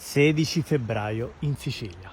16 febbraio in Sicilia.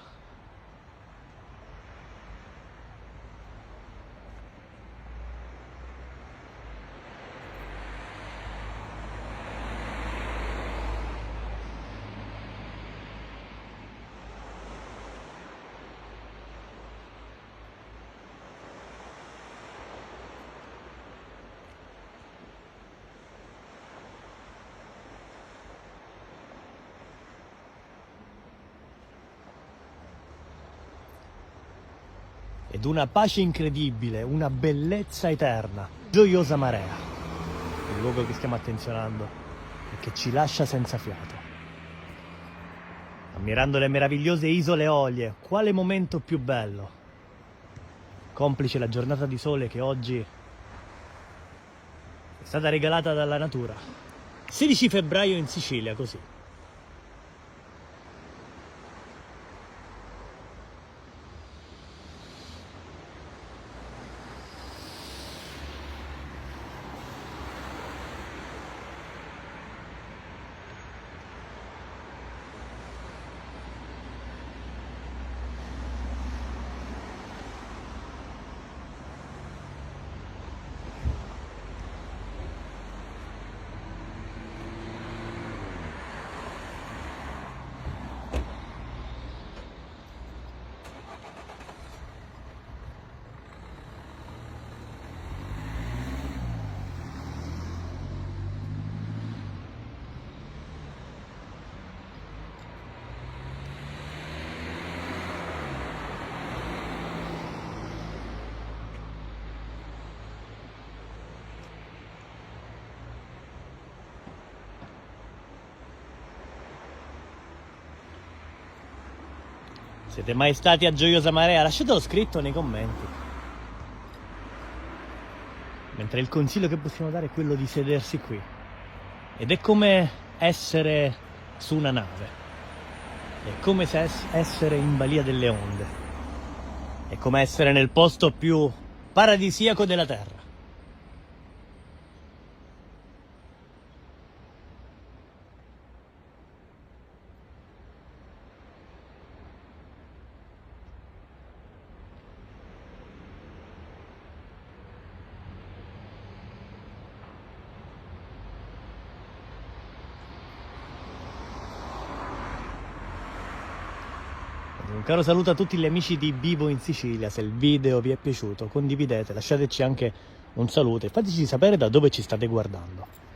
Ed una pace incredibile, una bellezza eterna, gioiosa marea, il luogo che stiamo attenzionando e che ci lascia senza fiato. Ammirando le meravigliose isole Eolie, quale momento più bello, complice la giornata di sole che oggi è stata regalata dalla natura. 16 febbraio in Sicilia, così. Siete mai stati a Gioiosa Marea? Lasciatelo scritto nei commenti. Mentre il consiglio che possiamo dare è quello di sedersi qui. Ed è come essere su una nave. È come essere in balia delle onde. È come essere nel posto più paradisiaco della terra. Un caro saluto a tutti gli amici di Vivo in Sicilia. Se il video vi è piaciuto, condividete, lasciateci anche un saluto e fateci sapere da dove ci state guardando.